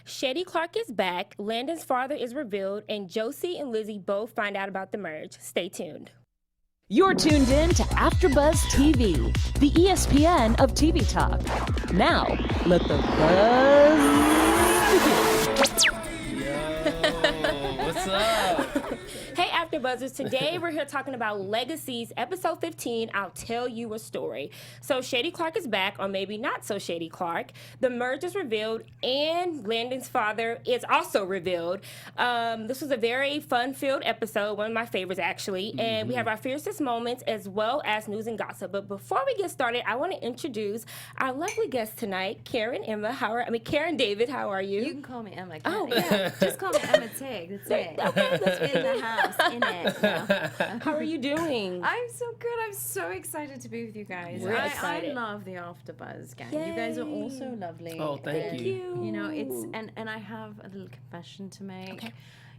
Shady Clark is back, Landon's father is revealed, and Josie and Lizzie both find out about the merge. Stay tuned. You're tuned in to AfterBuzz TV, the ESPN of TV talk. Now, let the buzz begin. Yo, what's up? Hey, AfterBuzzers. Today we're here talking about Legacies, episode 15, I'll Tell You a Story. So Shady Clark is back, or maybe not so Shady Clark. The merge is revealed, and Landon's father is also revealed. This was a very fun-filled episode, one of my favorites, actually. And we have our fiercest moments as well as news and gossip. But before we get started, I want to introduce our lovely guest tonight, Karen Karen David, how are you? You can call me Emma. Oh, yeah. Just call me Emma Tig. That's it. Okay, that's In the house. In it. Yeah. How are you doing? I'm so good. I'm so excited to be with you guys. We're excited. I love the AfterBuzz gang. Yay. You guys are all so lovely. Oh, thank you. You know, and I have a little confession to make. Okay.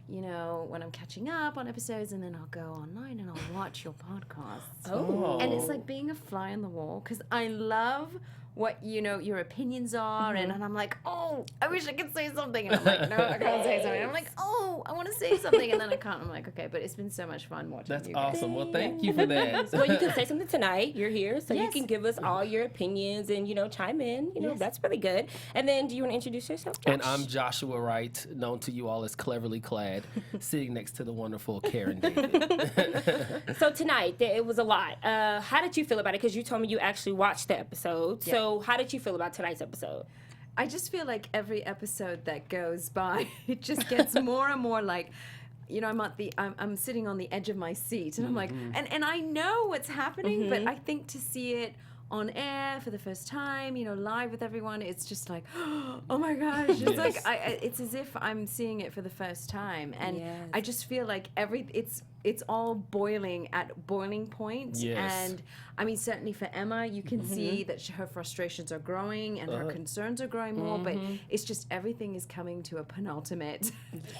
You know, when I'm catching up on episodes, and then I'll go online and I'll watch your podcasts. Oh. And it's like being a fly on the wall, because I love what, you know, your opinions are, and I'm like, oh, I wish I could say something, and I'm like, no, I can't say something. I'm like, oh, I want to say something, and then I can't. I'm like, okay, but it's been so much fun watching That's you guys. awesome. Well, thank you for that. Well, you can say something tonight. You're here, so you Yes. can give us all your opinions and, chime in. That's really good. And then, do you want to introduce yourself, Josh? And I'm Joshua Wright, known to you all as Cleverly Clad, sitting next to the wonderful Karen David. So tonight, it was a lot. How did you feel about it? Because you told me you actually watched the episode. Yeah. So how did you feel about tonight's episode? I just feel like every episode that goes by, it just gets more and more like, you know, I'm sitting on the edge of my seat, and I'm like, and I know what's happening, but I think to see it on air for the first time, live with everyone, it's just like, oh my gosh, it's like it's as if I'm seeing it for the first time, and Yes. I just feel like it's all boiling at boiling point. Yes. And I mean, certainly for Emma, you can see that her frustrations are growing and her concerns are growing more, but it's just everything is coming to a penultimate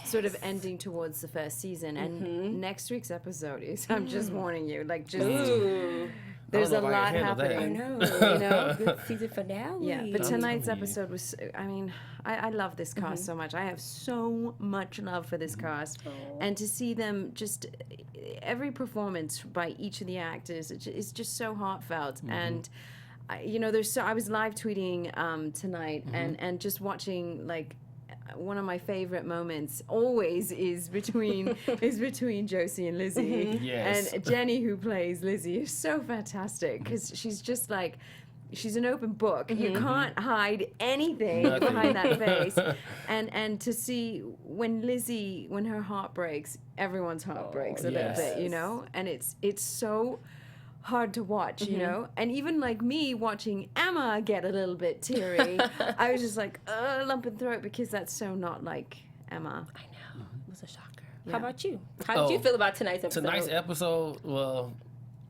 sort of ending towards the first season. And next week's episode is, I'm just warning you, like just... Ooh. There's a I don't know if I lot can handle that. happening. I know. Good season finale. Yeah, but tonight's telling you. episode was, I mean, I love this cast so much. I have so much love for this cast. And to see them just, every performance by each of the actors is just so heartfelt. And, I was live tweeting tonight and just watching, like, one of my favorite moments always is between Josie and Lizzie. Yes. And Jenny, who plays Lizzie, is so fantastic because she's just like, she's an open book. You can't hide anything Nothing. behind that face. And to see when her heart breaks, everyone's heart breaks a little bit, and it's so hard to watch, and even like me watching Emma get a little bit teary, I was just like, lump in throat, because that's so not like Emma. I know. It was a shocker. Yeah. How about you? How did you feel about tonight's episode? Tonight's episode,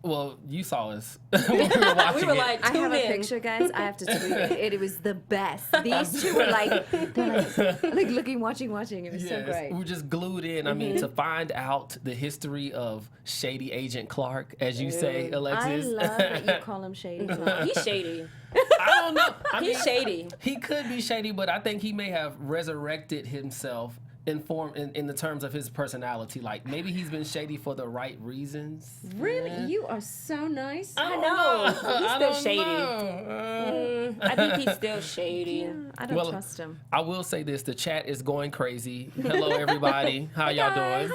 well, you saw us when we were watching We were it. like, I have a tune in. picture, guys. I have to tweet it. It was the best. These two were they're like looking, watching. It was so great. We were just glued in. I mean, to find out the history of Shady Agent Clark, as you say, I Alexis. love that you call him Shady Clark. He's shady. I don't know. He's shady. He could be shady, but I think he may have resurrected himself in the terms of his personality. Like, maybe he's been shady for the right reasons. Really? You are so nice. I know. He's still shady. Know. I think he's still shady. I don't Well, trust him. I will say this: the chat is going crazy. Hello, everybody. How y'all doing?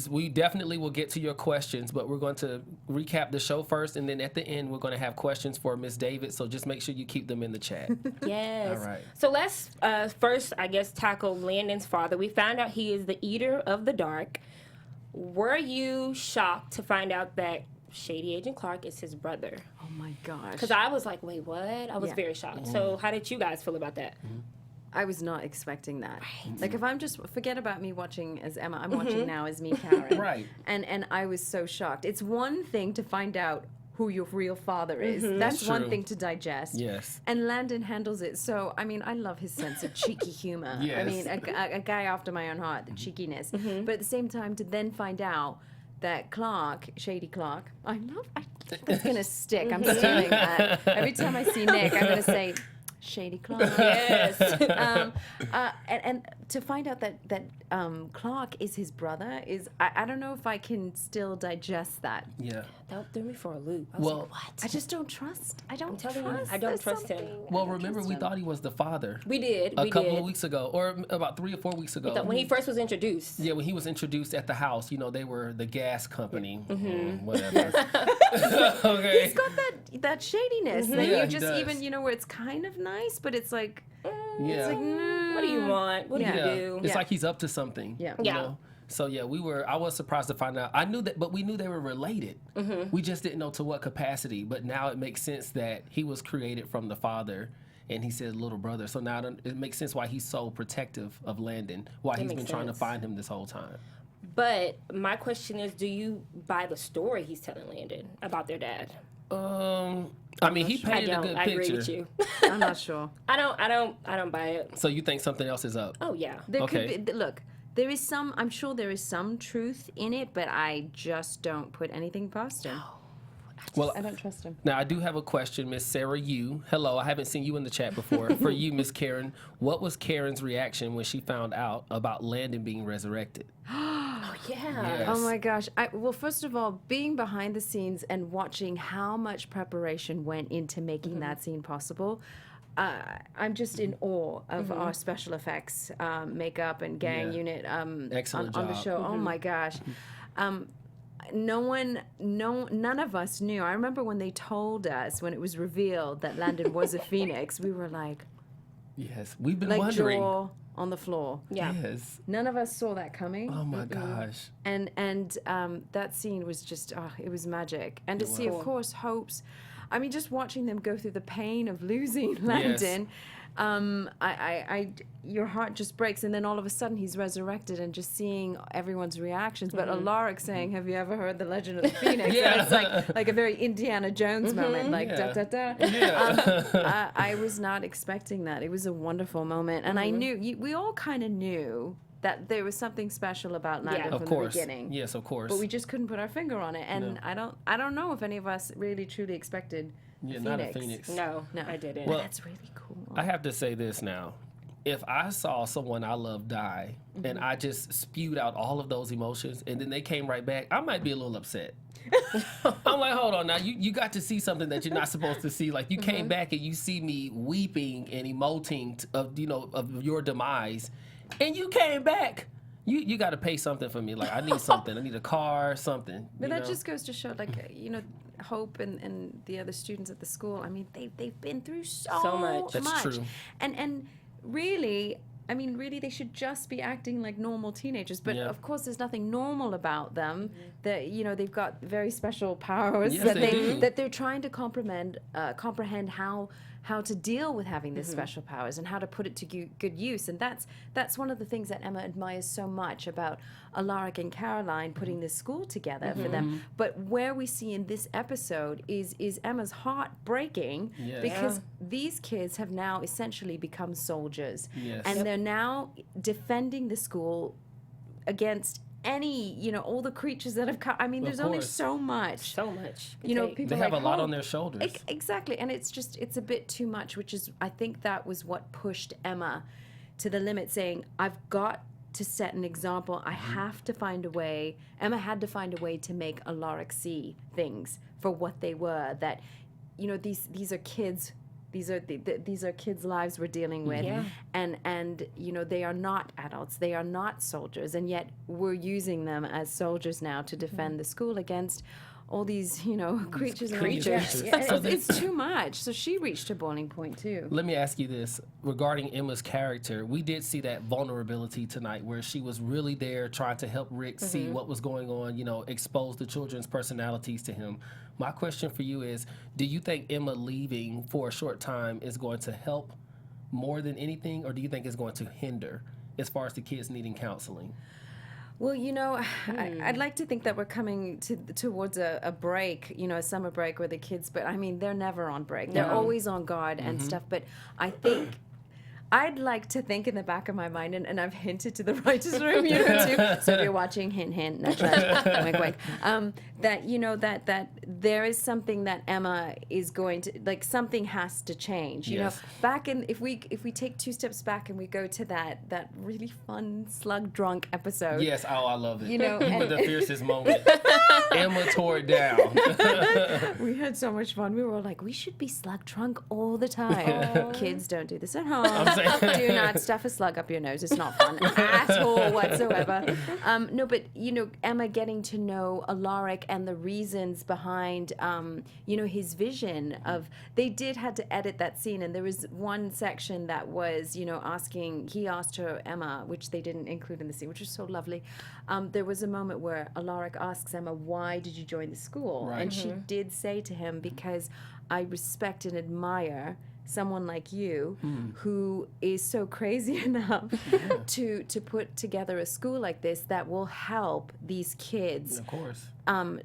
We definitely will get to your questions, but we're going to recap the show first, and then at the end, we're going to have questions for Miss David, so just make sure you keep them in the chat. Yes. All right. So let's first, I guess, tackle Landon's father. We found out he is the eater of the dark. Were you shocked to find out that Shady Agent Clark is his brother? Oh my gosh. Because I was like, wait, what? I was Yeah. very shocked. So how did you guys feel about that? I was not expecting that. Like, if I'm just, forget about me watching as Emma, I'm watching now as me, Karen. Right. And I was so shocked. It's one thing to find out who your real father is. That's That's one true. thing to digest. Yes. And Landon handles it. So, I mean, I love his sense of cheeky humor. Yes. I mean, a guy after my own heart, the cheekiness. But at the same time, to then find out that Shady Clark, it's going to stick. I'm stealing that. Every time I see Nick, I'm going to say, Shady Clark. Yes. And to find out that Clark is his brother is I don't know if I can still digest that. Yeah. That threw me for a loop. I was Well, like, what? I just don't trust. I don't telling you, trust. I don't There's trust him. something- I Well, don't remember trust we him. thought he was the father We did. a We couple did. of weeks ago, or about 3 or 4 weeks ago. When he first was introduced. Yeah, when he was introduced at the house, they were the gas company, whatever. Okay. He's got that shadiness that Yeah, you he just does. even where it's kind of nice, but it's like Yeah. What do you want? What do Yeah. you do? It's like he's up to something. Yeah. you Yeah. know? So yeah, I was surprised to find out. I knew that, but we knew they were related. We just didn't know to what capacity. But now it makes sense that he was created from the father, and he said little brother. So now it makes sense why he's so protective of Landon, why he's been makes trying to sense. find him this whole time. But my question is, do you buy the story he's telling Landon about their dad? I mean, he I painted a don't. good I picture. agree with you. I'm not sure. I don't buy it. So you think something else is up? Oh yeah. There Okay. could be, look, there is some, I'm sure there is some truth in it, but I just don't put anything past him. Well, I don't trust him. now I do have a question, Miss Sarah Yu. Hello, I haven't seen you in the chat before. For you, Miss Karen, what was Karen's reaction when she found out about Landon being resurrected? Yeah. Yes. Oh my gosh. Well, first of all, being behind the scenes and watching how much preparation went into making that scene possible, I'm just in awe of our special effects, makeup and gang Yeah. unit Excellent on the job. show. Oh my gosh. None of us knew. I remember when they told us, when it was revealed that Landon was a phoenix, we were like Yes, we've been like wondering. jaw on the floor. Yeah. Yes. None of us saw that coming. Oh my gosh. And that scene was just it was magic. And to see, of course, Hope's. I mean, just watching them go through the pain of losing Landon, your heart just breaks. And then all of a sudden he's resurrected, and just seeing everyone's reactions. But Alaric saying, "Have you ever heard the Legend of the Phoenix?" Yeah. And it's like a very Indiana Jones moment, like Yeah. da da da. Yeah. I was not expecting that. It was a wonderful moment, and I knew we all kind of knew that there was something special about Landon Of from course. the beginning. Yes, of course. But we just couldn't put our finger on it, and I don't know if any of us really truly expected yeah, Phoenix. not a Phoenix. No, No. I didn't. Well, That's really cool. I have to say this now. If I saw someone I love die and I just spewed out all of those emotions and then they came right back, I might be a little upset. I'm like, hold on now, you got to see something that you're not supposed to see. Like you came back and you see me weeping and emoting of your demise, and you came back. You got to pay something for me. Like I need something. I need a car, something. But you that know? just goes to show, like, Hope and the other students at the school. I mean, they've been through so much. That's true. And really, I mean, really, they should just be acting like normal teenagers. But Yeah. of course, there's nothing normal about them. That they've got very special powers Yes, that they do. that they're trying to comprehend how to deal with having these special powers and how to put it to good use. And that's one of the things that Emma admires so much about Alaric and Caroline putting this school together for them. But where we see in this episode is Emma's heart breaking Yes. because these kids have now essentially become soldiers. Yes. And they're now defending the school against all the creatures that have come. I mean, there's only course. so much. So much. People They have like a lot Hope. on their shoulders. Exactly, and it's a bit too much, which is, I think that was what pushed Emma to the limit, saying, I've got to set an example. I have to find a way. Emma had to find a way to make Alaric see things for what they were, that, these are kids. These are kids' lives we're dealing with, and they are not adults. They are not soldiers, and yet we're using them as soldiers now to defend the school against all these creatures. And creatures. Yeah, So it's too much. So she reached a boiling point too. Let me ask you this regarding Emma's character. We did see that vulnerability tonight where she was really there trying to help Rick see what was going on, expose the children's personalities to him. My question for you is, do you think Emma leaving for a short time is going to help more than anything, or do you think it's going to hinder as far as the kids needing counseling? Well, I'd like to think that we're coming towards a break, a summer break where the kids, but I mean, they're never on break. They're always on guard and stuff. But I I'd like to think in the back of my mind, and I've hinted to the writers' room, too. So if you're watching, hint, hint, nudge, nudge, wink, wink. That there is something that Emma is going to, like, something has to change. You know, back in, if we take 2 steps back and we go to that really fun slug drunk episode. Yes, I love it. You know, and the fiercest moment. Emma tore it down. We had so much fun. We were all like, we should be slug drunk all the time. Kids, don't do this at home. Do not stuff a slug up your nose. It's not fun at all whatsoever. No, but, Emma getting to know Alaric and the reasons behind, his vision of, they had to edit that scene, and there was one section that was, he asked her, Emma, which they didn't include in the scene, which was so lovely. There was a moment where Alaric asks Emma, why did you join the school? Right. And she did say to him, because I respect and admire someone like you who is so crazy enough to put together a school like this that will help these kids Of course.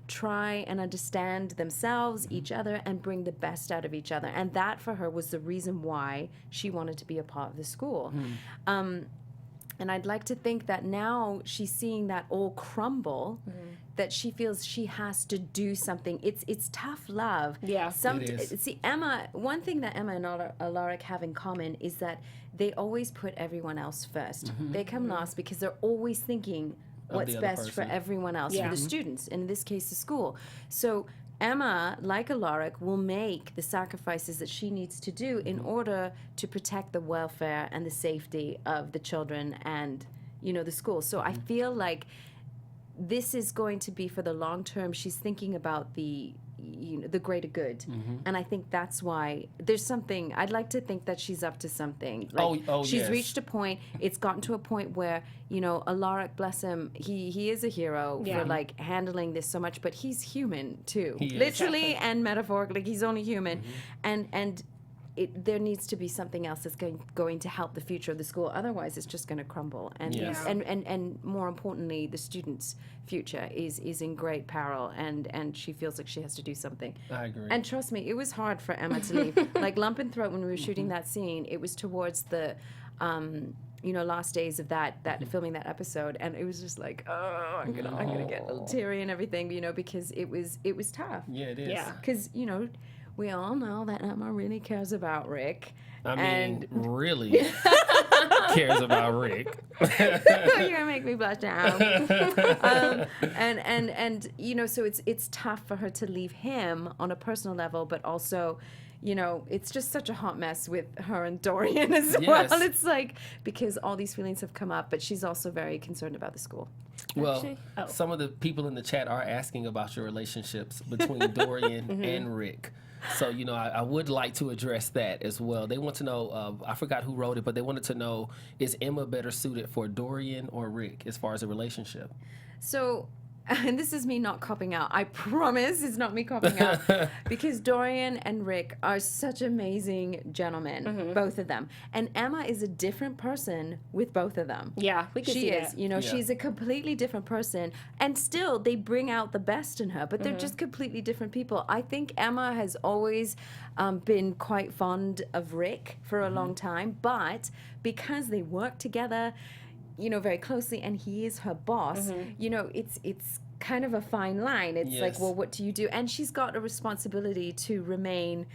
try and understand themselves, each other, and bring the best out of each other. And that for her was the reason why she wanted to be a part of the school. And I'd like to think that now she's seeing that all crumble, that she feels she has to do something. It's tough love. Yeah. It is. See, Emma, one thing that Emma and Alaric have in common is that they always put everyone else first. They come last because they're always thinking what's the other best for person. everyone else, Yeah. for the students, and in this case, the school. So Emma, like Alaric, will make the sacrifices that she needs to do in order to protect the welfare and the safety of the children and, the school. So I feel like this is going to be for the long term. She's thinking about the greater good, and I think that's why there's something. I'd like to think that she's up to something. Like, she's yes. reached a point. It's gotten to a point where Alaric, bless him, he is a hero for like handling this so much, but he's human too, He is. literally and metaphorically. He's only human, and. There needs to be something else that's going to help the future of the school. Otherwise, it's just going to crumble. And, Yes. and more importantly, the students' future is in great peril. And she feels like she has to do something. I agree. And trust me, it was hard for Emma to leave. Like Lump and Throat, when we were shooting that scene, it was towards the last days of that filming that episode, and it was just like, oh, I'm gonna get a little teary and everything, because it was tough. Yeah, it is. Yeah. Because we all know that Emma really cares about Rick. I mean, and really cares about Rick. you're gonna make me blush now. So it's tough for her to leave him on a personal level, but also, it's just such a hot mess with her and Dorian as Yes. well. It's like, because all these feelings have come up, but she's also very concerned about the school. Well, Actually- some of the people in the chat are asking about your relationships between Dorian and Rick. So, I would like to address that as well. They want to know, I forgot who wrote it, but they wanted to know, is Emma better suited for Dorian or Rick as far as a relationship? So, and this is me not copping out. I promise it's not me copping out. Because Dorian and Rick are such amazing gentlemen, both of them. And Emma is a different person with both of them. Yeah, we can She see is. that. She's a completely different person. And still, they bring out the best in her, but they're just completely different people. I think Emma has always been quite fond of Rick for a long time, but because they work together, very closely, and he is her boss, it's kind of a fine line. It's like, Yes. well, what do you do? And she's got a responsibility to remain,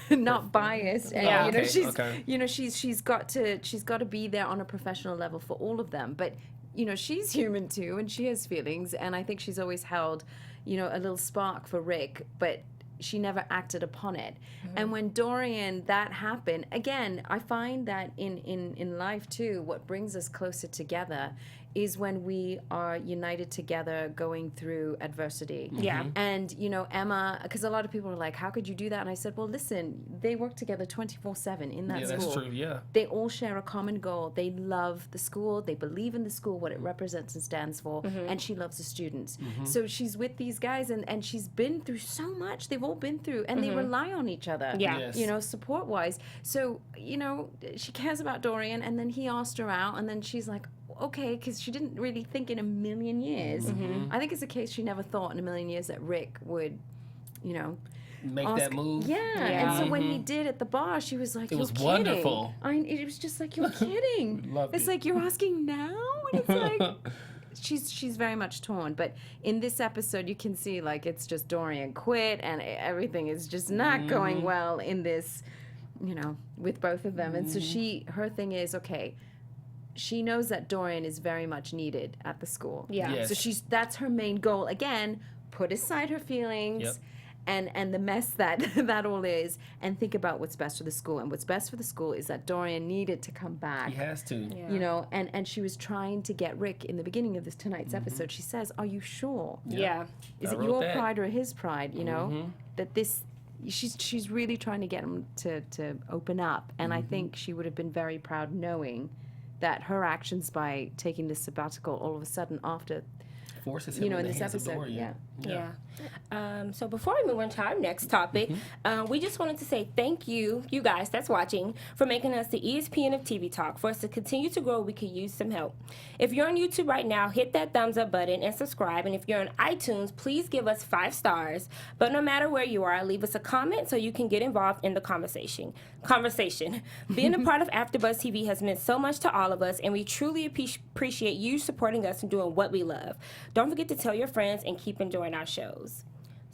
not biased. And, Yeah. she's got to be there on a professional level for all of them. But, she's human too, and she has feelings. And I think she's always held, a little spark for Rick, but she never acted upon it. And when Dorian, that happened, again, I find that in life too, what brings us closer together is when we are united together going through adversity. Yeah. And, Emma, because a lot of people are like, how could you do that? And I said, well, listen, they work together 24/7 in that Yeah, school. that's true, yeah. They all share a common goal. They love the school. They believe in the school, what it represents and stands for. And she loves the students. So she's with these guys, and she's been through so much. They've all been through, and they rely on each other, Yeah. Yes. support-wise. So, she cares about Dorian, and then he asked her out, and then she's like, okay, because she didn't really think in a million years. I think it's a case she never thought in a million years that Rick would, make that move. Yeah. And so when he did at the bar, she was like, It "You're was kidding." wonderful. It was just like, "You're kidding." Loved It's it. like, you're asking now? And it's like, she's very much torn. But in this episode, you can see, like, it's just Dorian quit and everything is just not going well in this, with both of them. And so her thing is, okay, she knows that Dorian is very much needed at the school. Yeah. Yes. So that's her main goal. Again, put aside her feelings. Yep. And the mess that all is, and think about what's best for the school. And what's best for the school is that Dorian needed to come back. He has to. Yeah. And she was trying to get Rick in the beginning of tonight's episode. She says, "Are you sure? Yeah. Is I it wrote your that. pride or his pride? That this." She's really trying to get him to open up, and I think she would have been very proud knowing that her actions by taking this sabbatical all of a sudden after. Forces him In the this hands of episode, Dorian. Yeah. So before we move on to our next topic, we just wanted to say thank you guys that's watching, for making us the ESPN of TV Talk. For us to continue to grow, we could use some help. If you're on YouTube right now, hit that thumbs up button and subscribe. And if you're on iTunes, please give us 5 stars. But no matter where you are, leave us a comment so you can get involved in the conversation. Being a part of AfterBuzz TV has meant so much to all of us, and we truly appreciate you supporting us and doing what we love. Don't forget to tell your friends and keep enjoying our shows.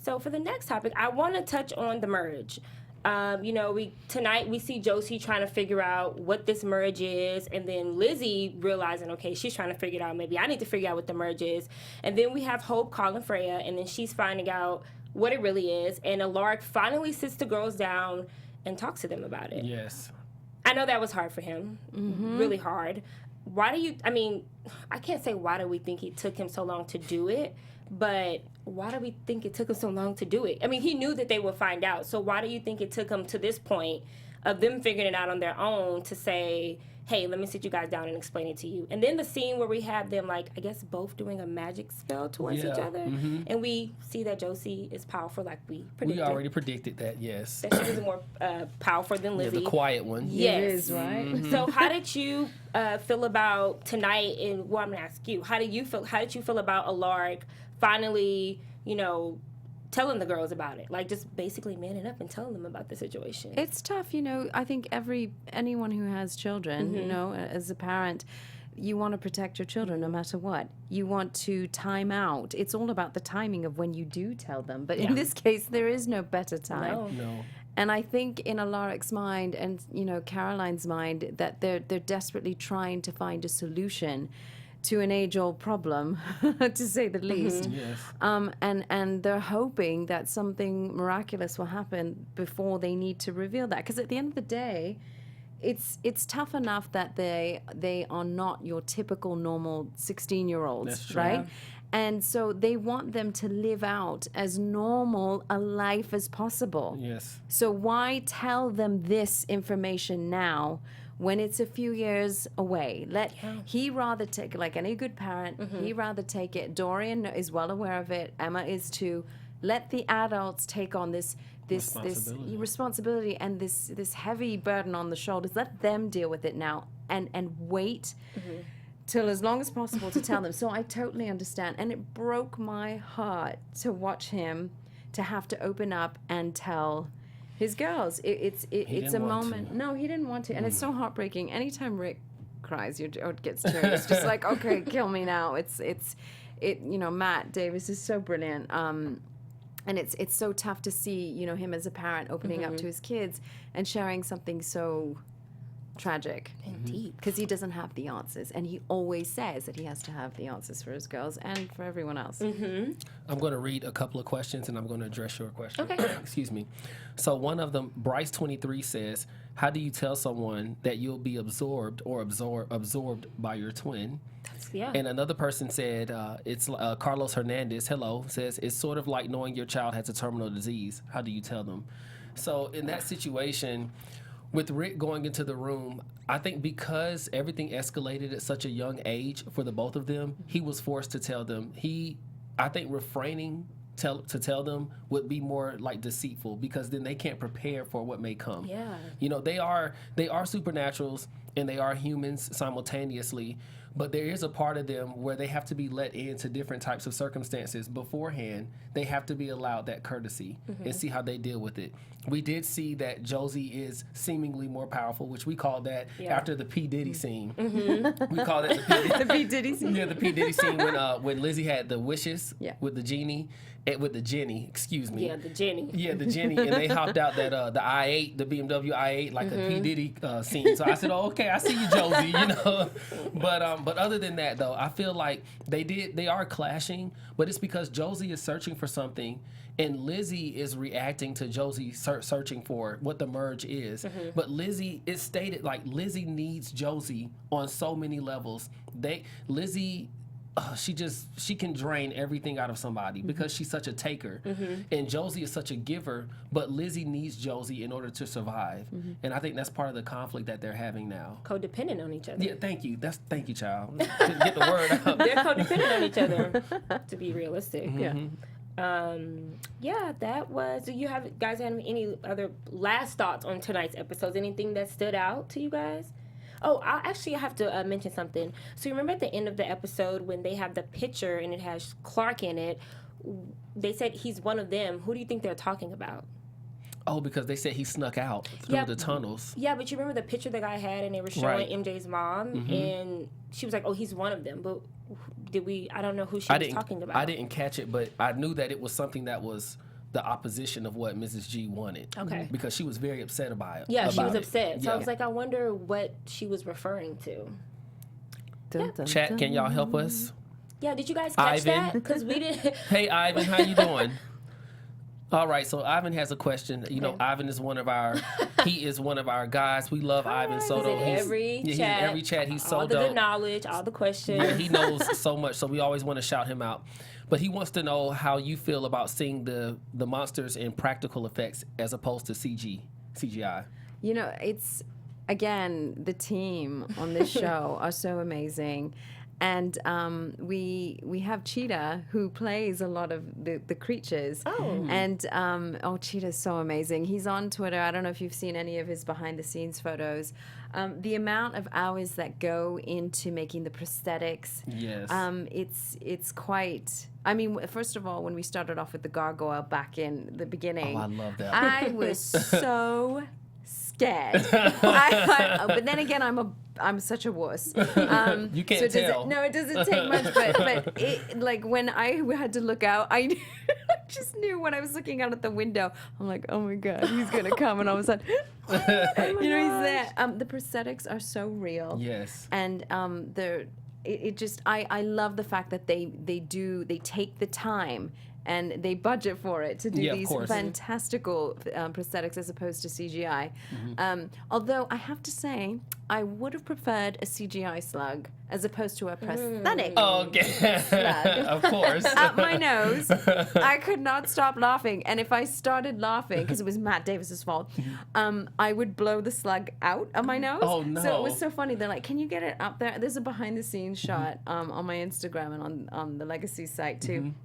So for the next topic, I want to touch on the merge. Tonight we see Josie trying to figure out what this merge is, and then Lizzie realizing, okay, she's trying to figure it out. Maybe I need to figure out what the merge is. And then we have Hope calling Freya, and then she's finding out what it really is. And Alaric finally sits the girls down and talks to them about it. Yes. I know that was hard for him, really hard. I can't say why do we think it took him so long to do it, but why do we think it took him so long to do it? I mean, he knew that they would find out, so why do you think it took him to this point of them figuring it out on their own to say, hey, let me sit you guys down and explain it to you? And then the scene where we have them, like, I guess both doing a magic spell towards each other, and we see that Josie is powerful, like we predicted. We already predicted that, yes. That she was more powerful than Lizzie. The quiet one. Yes. It is, right? So how did you feel about tonight? And well, I'm gonna ask you, how did you feel about Alaric finally, telling the girls about it? Like, just basically manning up and telling them about the situation. It's tough, I think anyone who has children, as a parent, you want to protect your children no matter what. You want to time out. It's all about the timing of when you do tell them. But in this case, there is no better time. No. And I think in Alaric's mind and, Caroline's mind, that they're desperately trying to find a solution to an age-old problem, to say the least. Yes. And they're hoping that something miraculous will happen before they need to reveal that. Because at the end of the day, it's tough enough that they are not your typical normal 16-year-olds, That's true. right? And so they want them to live out as normal a life as possible. Yes. So why tell them this information now when it's a few years away? He rather take, like any good parent, he rather take it. Dorian is well aware of it. Emma is too. Let the adults take on this responsibility and this heavy burden on the shoulders. Let them deal with it now and wait till as long as possible to tell them. So I totally understand. And it broke my heart to watch him to have to open up and tell his girls. It's a moment. To. No, he didn't want to. And it's so heartbreaking. Anytime Rick cries or gets teary, it's just like, okay, kill me now. Matt Davis is so brilliant. And it's so tough to see, him as a parent opening up to his kids and sharing something so tragic and deep, because he doesn't have the answers, and he always says that he has to have the answers for his girls and for everyone else. I'm going to read a couple of questions and I'm going to address your question. Okay. Excuse me. So one of them, Bryce 23 says, how do you tell someone that you'll be absorbed by your twin? Yeah. And another person said, it's Carlos Hernandez, hello, says, it's sort of like knowing your child has a terminal disease. How do you tell them? So in that situation, with Rick going into the room, I think because everything escalated at such a young age for the both of them, he was forced to tell them. I think refraining to tell them would be more like deceitful, because then they can't prepare for what may come. Yeah. They are supernaturals and they are humans simultaneously, but there is a part of them where they have to be let into different types of circumstances beforehand. They have to be allowed that courtesy and see how they deal with it. We did see that Josie is seemingly more powerful, which we called that after the P. Diddy scene. We called it The P. Diddy scene. Yeah, the P. Diddy scene when Lizzie had the wishes with the genie. With the Jenny, excuse me. Yeah, the Jenny. Yeah, the Jenny, and they hopped out that the i8, the BMW i8, like a P Diddy scene. So I said, "Oh, okay, I see you, Josie," you know. But other than that, though, I feel like they are clashing, but it's because Josie is searching for something, and Lizzie is reacting to Josie searching for what the merge is. But Lizzie, it's stated like Lizzie needs Josie on so many levels. Lizzie. She can drain everything out of somebody because she's such a taker, and Josie is such a giver. But Lizzie needs Josie in order to survive, and I think that's part of the conflict that they're having now. Codependent on each other. Yeah, thank you, child. Get the word out. They're codependent on each other. To be realistic, that was. Do you guys have any other last thoughts on tonight's episodes? Anything that stood out to you guys? Oh, I have to mention something. So you remember at the end of the episode when they have the picture and it has Clark in it, they said he's one of them. Who do you think they're talking about? Oh, because they said he snuck out through the tunnels. Yeah, but you remember the picture the guy had and they were showing MJ's mom and she was like, oh, he's one of them. But I don't know who she was talking about. I didn't catch it, but I knew that it was something that was the opposition of what Mrs. G wanted. Okay. Because she was very upset about it. Yeah, she was upset. So I was like, I wonder what she was referring to. Chat, can y'all help us? Yeah, did you guys catch that? Because we didn't. Hey, Ivan, how you doing? All right, so Ivan has a question. You know, Ivan is one of our guys. We love Ivan Soto. He's in every chat. He's so all the dope. good knowledge, all the questions. Yeah, he knows so much, so we always want to shout him out. But he wants to know how you feel about seeing the monsters in practical effects as opposed to CGI. You know, it's, again, the team on this show are so amazing. And we have Cheetah, who plays a lot of the creatures. Oh. And Cheetah's so amazing. He's on Twitter. I don't know if you've seen any of his behind-the-scenes photos. The amount of hours that go into making the prosthetics. Yes. It's quite... I mean, first of all, when we started off with the gargoyle back in the beginning... Oh, I love that. I was so... scared. But then again, I'm such a wuss. You can't tell. It doesn't take much. But it, like when I had to look out, I just knew when I was looking out at the window. I'm like, oh my god, he's gonna come, and all of a sudden, he's there. The prosthetics are so real. Yes. And I love the fact that they take the time. And they budget for it to do these fantastical prosthetics as opposed to CGI. Although I have to say, I would have preferred a CGI slug as opposed to a prosthetic slug. Of course. Up my nose. I could not stop laughing. And if I started laughing, because it was Matt Davis's fault, I would blow the slug out of my nose. Oh, no. So it was so funny. They're like, can you get it up there? There's a behind-the-scenes shot on my Instagram and on the Legacies site, too.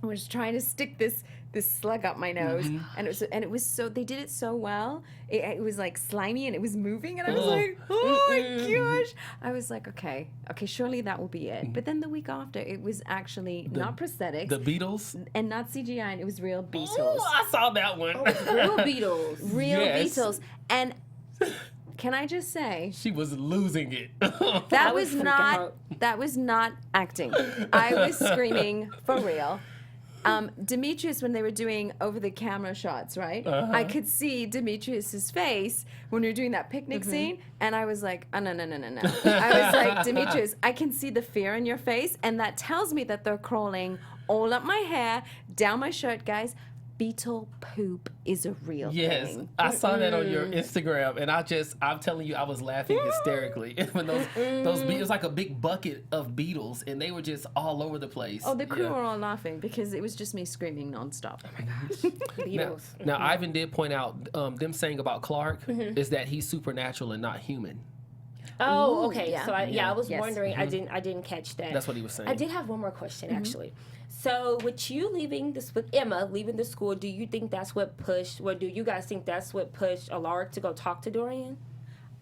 I was trying to stick this slug up my nose, and it was so, they did it so well. It was like slimy and it was moving, and I was like, oh my gosh! I was like, okay, surely that will be it. But then the week after, it was actually not prosthetics, the Beatles, and not CGI, and it was real Beatles. Oh, I saw that one. Real Beatles, Beatles, and. Can I just say she was losing it? That was not acting. I was screaming for real. Demetrius, when they were doing over the camera shots, right? I could see Demetrius's face when we were doing that picnic scene, and I was like, oh, no. I was like, Demetrius, I can see the fear in your face, and that tells me that they're crawling all up my hair, down my shirt, guys. Beetle poop is a real thing. Yes, I saw that on your Instagram, and I'm telling you, I was laughing hysterically. When it was like a big bucket of beetles, and they were just all over the place. Oh, the crew were all laughing because it was just me screaming nonstop. Oh my gosh, beetles. Now, Ivan did point out them saying about Clark is that he's supernatural and not human. Oh, okay. Yeah. So I was wondering. I didn't catch that. That's what he was saying. I did have one more question actually. So with you with Emma leaving the school, do you think that's what pushed, or do you guys think that's what pushed Alaric to go talk to Dorian?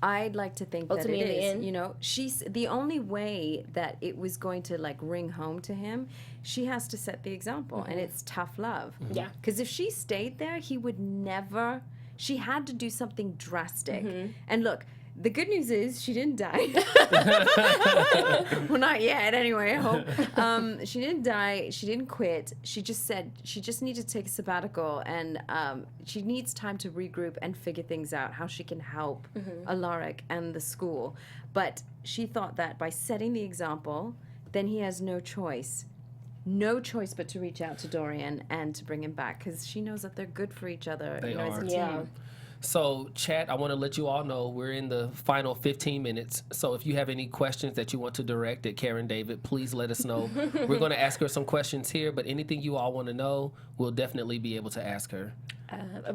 I'd like to think Ultimately, that in it the is. end. You know, she's the only way that it was going to like ring home to him. She has to set the example, and it's tough love. Yeah. Because if she stayed there, he would never. She had to do something drastic. And look, the good news is she didn't die. Well, not yet, anyway, I hope. She didn't die. She didn't quit. She just said she just needed to take a sabbatical, and she needs time to regroup and figure things out, how she can help Alaric and the school. But she thought that by setting the example, then he has no choice but to reach out to Dorian and to bring him back, because she knows that they're good for each other They as are. a Yeah. team. So, chat, I want to let you all know we're in the final 15 minutes. So, if you have any questions that you want to direct at Karen David, please let us know. We're going to ask her some questions here, but anything you all want to know, we'll definitely be able to ask her.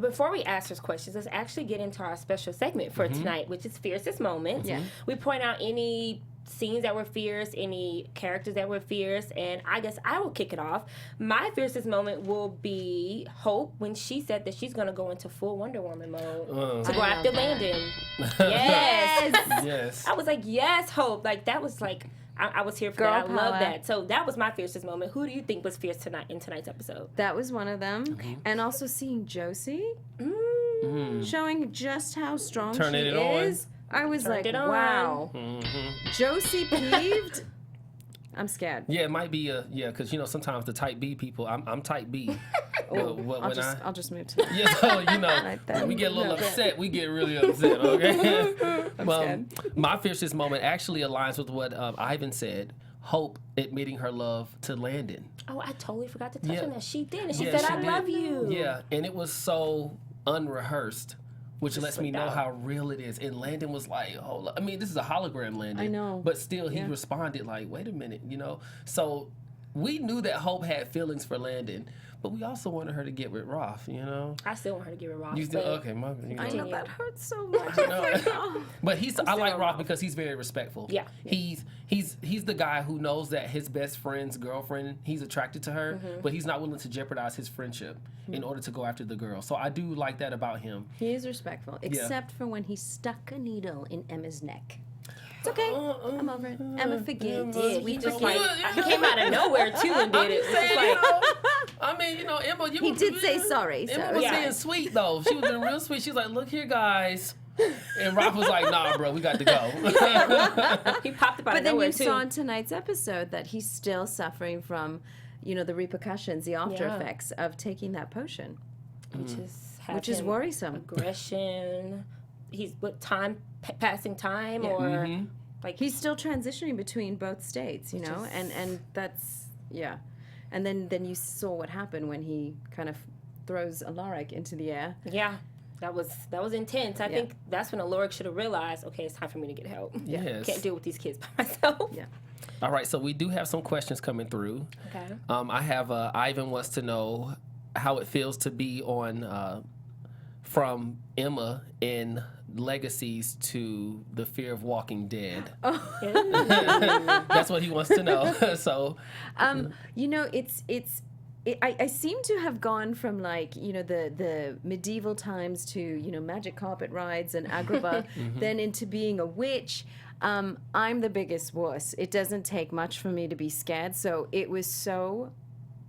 Before we ask those questions, let's actually get into our special segment for tonight, which is Fiercest Moments. Yeah. We point out any scenes that were fierce, any characters that were fierce, and I guess I will kick it off. My fiercest moment will be Hope when she said that she's going to go into full Wonder Woman mode to go after Landon. Yes! Yes. I was like, yes, Hope. Like, that was like, I was here for that. I Girl love power. that. So that was my fiercest moment. Who do you think was fierce tonight in tonight's episode? That was one of them. And also seeing Josie showing just how strong Turning she it on. is. I was Turned like, it on. wow. Josie peeved. I'm scared. Yeah, it might be because sometimes the type B people, I'm type B. I'll just move to that. Yeah, so, Right there. when we get a little No, upset, we get really upset, okay? scared. My fiercest moment actually aligns with what Ivan said. Hope admitting her love to Landon. Oh, I totally forgot to touch Yeah. on that. She did. And she Yeah, said, she I did. love you. Yeah, and it was so unrehearsed, which lets me slipped know out. how real it is. And Landon was like, hold up. I mean, this is a hologram Landon. I know. But still, he responded like, wait a minute, So we knew that Hope had feelings for Landon, but we also wanted her to get with Roth, I still want her to give it Ross. You still, but okay, my, I know Yeah. that hurts so much. But I like still Roth because he's very respectful. Yeah. He's the guy who knows that his best friend's girlfriend, he's attracted to her, but he's not willing to jeopardize his friendship in order to go after the girl. So I do like that about him. He is respectful, except for when he stuck a needle in Emma's neck. It's okay. I'm over it. Emma forgives. Yeah, We he just forgive. like, he came out of nowhere too and did it. It's just like, I mean, Emma, He did say sorry. Emma So. was Yeah. being sweet though. She was being real sweet. She's like, "Look here, guys," and Roth was like, "Nah, bro, we got to go." he popped up out But of then nowhere you too. saw in tonight's episode that he's still suffering from, the repercussions, the after Yeah. effects of taking that potion, which is worrisome. Aggression. He's with time, passing time, or like He's still transitioning between both states, is- and that's and then you saw what happened when he kind of throws Alaric into the air. yeah. That was intense. I Yeah. think that's when Alaric should have realized, okay, it's time for me to get help. Yes. Can't deal with these kids by myself. Yeah. All right, so we do have some questions coming through. Okay. I have Ivan wants to know how it feels to be on from Emma in Legacies to the Fear of Walking Dead. That's what he wants to know. So I seem to have gone from the medieval times to magic carpet rides and Agrabah, then into being a witch. I'm the biggest wuss. It doesn't take much for me to be scared. So it was so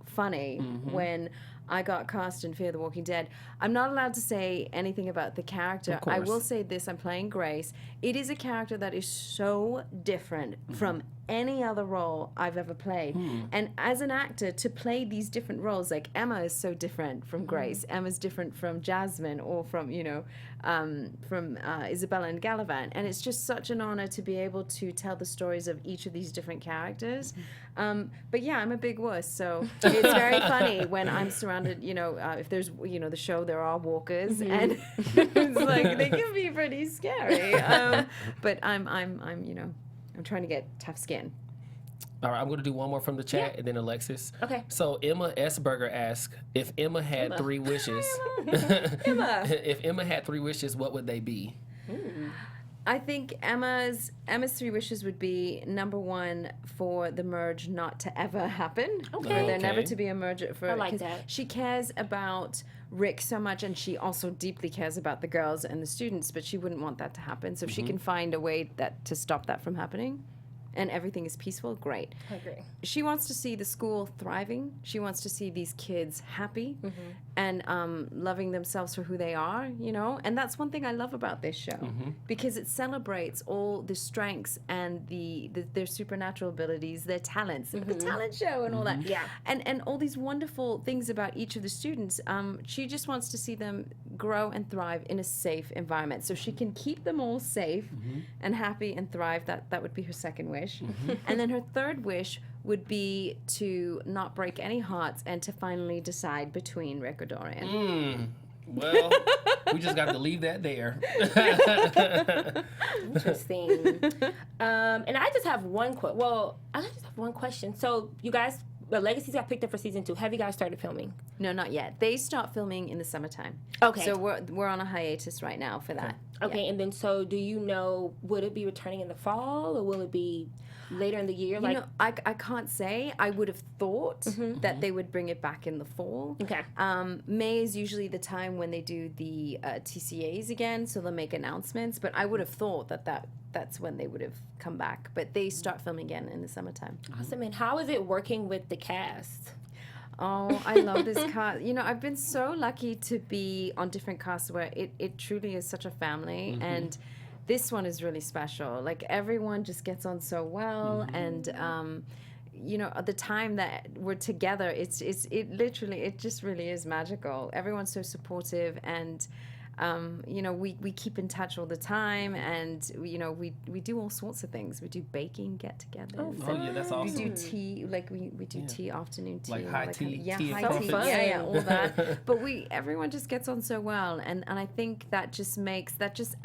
funny when I got cast in Fear the Walking Dead. I'm not allowed to say anything about the character. I will say this, I'm playing Grace. It is a character that is so different from any other role I've ever played. And as an actor, to play these different roles, like Emma is so different from Grace. Emma's different from Jasmine or from Isabella and Gallivant. And it's just such an honor to be able to tell the stories of each of these different characters. But yeah, I'm a big wuss, so it's very funny when I'm surrounded, if there's, the show, there are walkers, and it's like, they can be pretty scary. But I'm trying to get tough skin. all right, I'm going to do one more from the chat and then Alexis. Okay. So Emma Esberger asks, if Emma had 3 wishes, Emma. if Emma had 3 wishes, what would they be? I think Emma's 3 wishes would be, number 1, for the merge not to ever happen. Okay. For there never to be a merge. I like 'cause that. She cares about Rick so much, and she also deeply cares about the girls and the students, but she wouldn't want that to happen. So if she can find a way to stop that from happening, and everything is peaceful, great. I agree. She wants to see the school thriving. She wants to see these kids happy and loving themselves for who they are, you know? And that's one thing I love about this show, because it celebrates all the strengths and their supernatural abilities, their talents, the talent show and all that. Yeah. And all these wonderful things about each of the students. She just wants to see them grow and thrive in a safe environment. So she can keep them all safe and happy and thrive. That would be her second wish. And then her third wish would be to not break any hearts and to finally decide between Rick or Dorian. Well, we just got to leave that there. Interesting. And I just have one question. So you guys, the Legacies got picked up for season 2. Have you guys started filming? No, not yet. They start filming in the summertime. Okay. So we're on a hiatus right now for that. Okay, and then so do you know, would it be returning in the fall or will it be later in the year? You know, I can't say. I would have thought that they would bring it back in the fall. Okay. May is usually the time when they do the TCAs again, so they'll make announcements. But I would have thought that's when they would have come back. But they start filming again in the summertime. Awesome. And how is it working with the cast? Oh, I love this cast. You know, I've been so lucky to be on different casts where it truly is such a family. And this one is really special. Like, everyone just gets on so well. And, you know, at the time that we're together, it just really is magical. Everyone's so supportive, and you know, we keep in touch all the time, and you know, we do all sorts of things. We do baking get-togethers. Oh yeah, that's awesome. We do tea, like we do tea, afternoon tea, Like high tea, yeah, tea and high tea, crumpets. yeah, all that. But everyone just gets on so well, and I think that just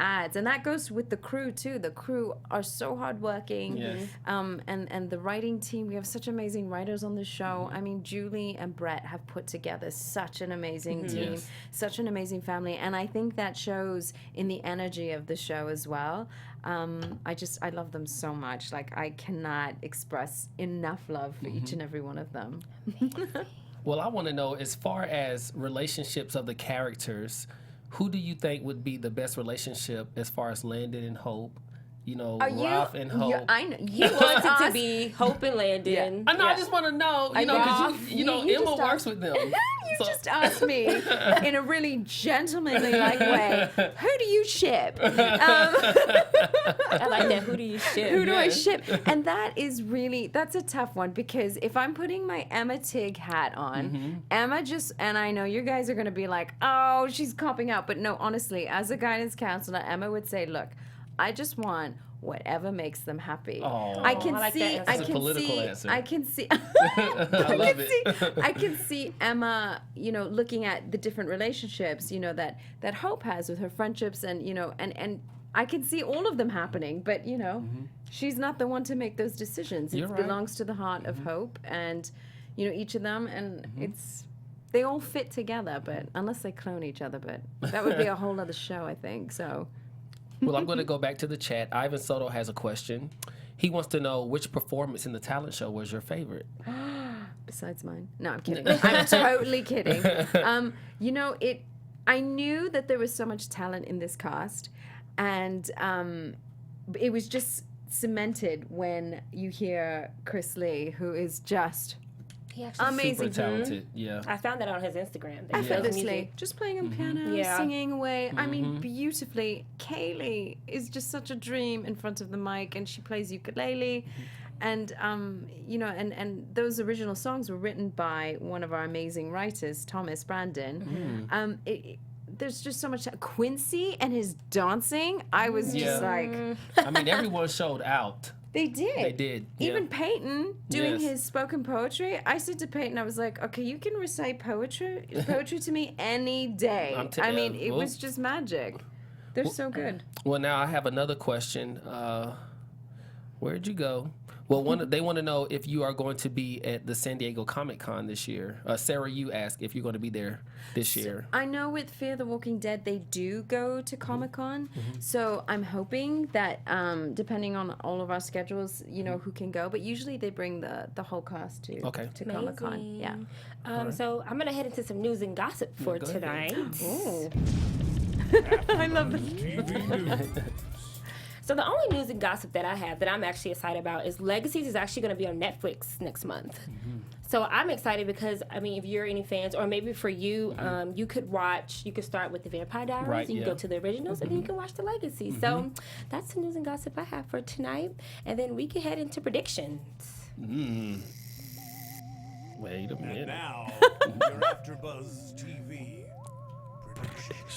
adds, and that goes with the crew too. The crew are so hardworking, Yes. and the writing team. We have such amazing writers on the show. I mean, Julie and Brett have put together such an amazing team, Yes. such an amazing family, and I think that shows in the energy of the show as well. I love them so much. Like, I cannot express enough love for each and every one of them. Well, I want to know, as far as relationships of the characters, who do you think would be the best relationship as far as Landon and Hope? You know, Ralph and Hope. I know. He wants it to be Hope and Landon. I know. I just want to know. You know, because you know, you Emma just works with them. You So- just asked me in a really gentlemanly like way, who do you ship? I like that. Who do you ship? Who do I ship? And that's a tough one, because if I'm putting my Emma Tig hat on, Emma and I know you guys are going to be like, oh, she's copping out. But no, honestly, as a guidance counselor, Emma would say, look, I just want whatever makes them happy. Aw. I can I like that see, answer. That's a political answer. I can see, I love it. I can see Emma, you know, looking at the different relationships, you know, that Hope has with her friendships, and you know, and I can see all of them happening, but you know, she's not the one to make those decisions. You're It right. belongs to the heart of Hope, and you know, each of them, and they all fit together, but unless they clone each other, but that would be a whole other show, I think. So. Well, I'm going to go back to the chat. Ivan Soto has a question. He wants to know, which performance in the talent show was your favorite? Besides mine. No, I'm kidding. I'm totally kidding. You know, I knew that there was so much talent in this cast, and it was just cemented when you hear Chris Lee, who is just He actually amazing. Super talented. Yeah. I found that on his Instagram. that he does Effortlessly, music. just playing on piano, Yeah. singing away. I mean, beautifully. Kaylee is just such a dream in front of the mic, and she plays ukulele. And you know, and those original songs were written by one of our amazing writers, Thomas Brandon. There's just so much. Quincy and his dancing, I was just like, I mean, everyone showed out. they did. They did. Yeah. Even Peyton doing Yes. his spoken poetry. I said to Peyton, I was like, okay, you can recite poetry to me any day. I mean, it was just magic. They're so good. Well, now I have another question. Where'd you go? Well, they want to know if you are going to be at the San Diego Comic-Con this year. Sarah, you asked if you're going to be there this year. I know with Fear the Walking Dead, they do go to Comic-Con. So I'm hoping that, depending on all of our schedules, who can go. But usually they bring the whole cast to Comic-Con. Yeah. So I'm going to head into some news and gossip for tonight. Oh. I love this. So the only news and gossip that I have that I'm actually excited about is Legacies is actually going to be on Netflix next month. So I'm excited because, I mean, if you're any fans, or maybe for you, you could start with the Vampire Diaries, Right, you can go to the originals, and then you can watch the Legacies. So that's the news and gossip I have for tonight. And then we can head into predictions. Wait a minute. And now, your AfterBuzz TV predictions.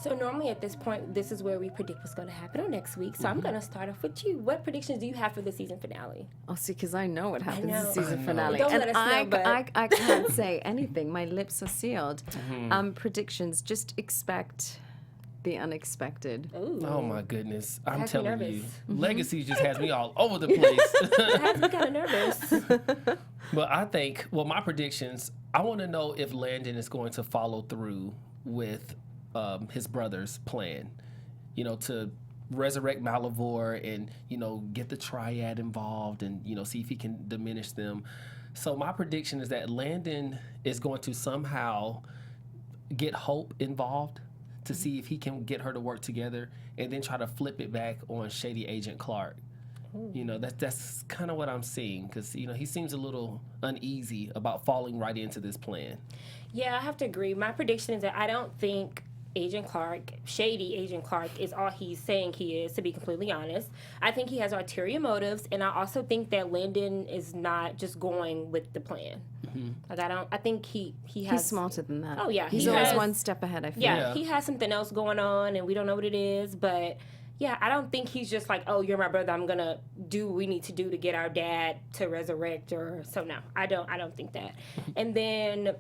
So normally at this point, this is where we predict what's going to happen on next week. So I'm going to start off with you. What predictions do you have for the season finale? Oh, see, because I know what happens in know. the season finale. Don't and let us know, but- I can't say anything. My lips are sealed. Predictions, just expect the unexpected. Ooh. Oh my goodness! I'm has me telling nervous. you, Legacy just has me all over the place. It has me kind of nervous. But I think, my predictions. I want to know if Landon is going to follow through with his brother's plan. To resurrect Malivore and get the Triad involved and see if he can diminish them. So my prediction is that Landon is going to somehow get Hope involved to see if he can get her to work together, and then try to flip it back on Shady Agent Clark. That's kind of what I'm seeing, because he seems a little uneasy about falling right into this plan. Yeah, I have to agree. My prediction is that I don't think Shady Agent Clark is all he's saying he is, to be completely honest. I think he has ulterior motives, and I also think that Landon is not just going with the plan. I think he has... He's smarter than that. Oh, yeah. He's he always has- one step ahead, I feel. Yeah, he has something else going on, and we don't know what it is, but... Yeah, I don't think he's just like, oh, you're my brother, I'm going to do what we need to do to get our dad to resurrect, so no, I don't think that. And then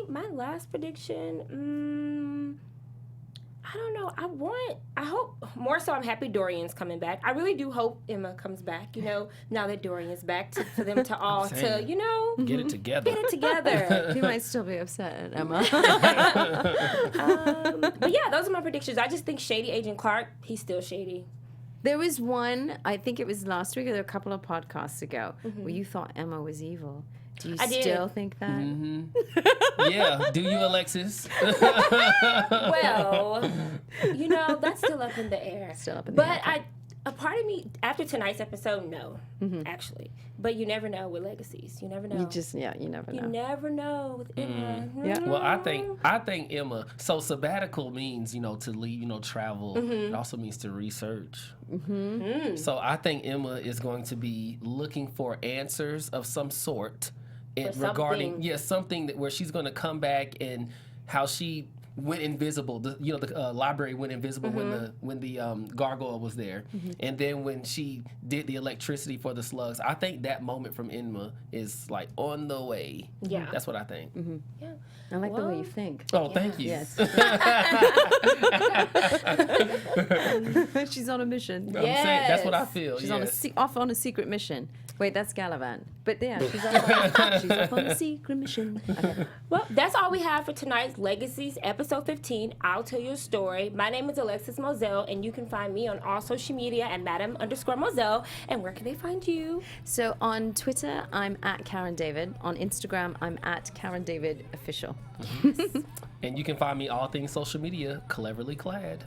my last prediction, I don't know. I hope, more so I'm happy Dorian's coming back. I really do hope Emma comes back, now that Dorian's back, for them to all, Same. get Get it together. together. He might still be upset at Emma. But yeah, those are my predictions. I just think Shady Agent Clark, he's still shady. There was one, I think it was last week or a couple of podcasts ago, where you thought Emma was evil. Do you I did. still think that? Yeah. Do you, Alexis? Well, that's still up in the air. Still up in the air. But a part of me, after tonight's episode, no, actually. But you never know with Legacies. You never know. You never know. You never know with Emma. Yeah. Well, I think Emma. So sabbatical means to leave, travel. It also means to research. So I think Emma is going to be looking for answers of some sort, regarding something where she's going to come back and how she went invisible. The library went invisible when the gargoyle was there, and then when she did the electricity for the slugs. I think that moment from Emma is like on the way. Yeah. That's what I think. Yeah. I like the way you think. Oh, thank you. Yes. She's on a mission. I'm saying, that's what I feel. She's yes. off on a secret mission. Wait, that's Gallivant. But yeah, she's off on a secret mission. Okay. Well, that's all we have for tonight's Legacies episode 15. I'll tell you a story. My name is Alexis Moselle, and you can find me on all social media at Madam_Moselle. And where can they find you? So on Twitter, I'm at Karen David. On Instagram, I'm at Karen David Official. And you can find me all things social media, cleverly clad.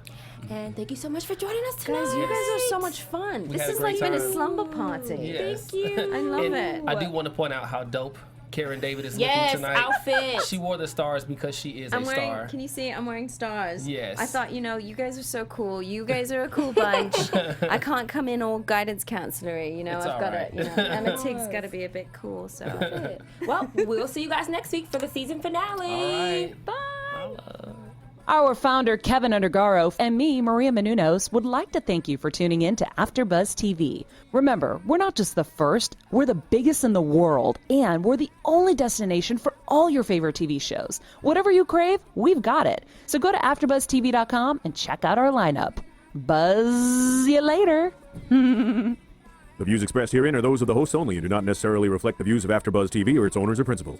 And thank you so much for joining us tonight. Guys, you guys are so much fun. We This had a is great like been a time. slumber party. Yes. Thank you. I love And it. I do want to point out how dope Karen David is Yes, looking tonight. outfit. She wore the stars because she is a star. Can you see? I'm wearing stars. Yes. I thought, you guys are so cool. You guys are a cool bunch. I can't come in all guidance counselory. It's I've got all to, right. Emma Tig's got to be a bit cool. So. Well, we'll see you guys next week for the season finale. All right. Bye. Our founder, Keven Undergaro, and me, Maria Menounos, would like to thank you for tuning in to AfterBuzz TV. Remember, we're not just the first, we're the biggest in the world, and we're the only destination for all your favorite TV shows. Whatever you crave, we've got it. So go to AfterBuzzTV.com and check out our lineup. Buzz you later. The views expressed herein are those of the hosts only and do not necessarily reflect the views of AfterBuzz TV or its owners or principals.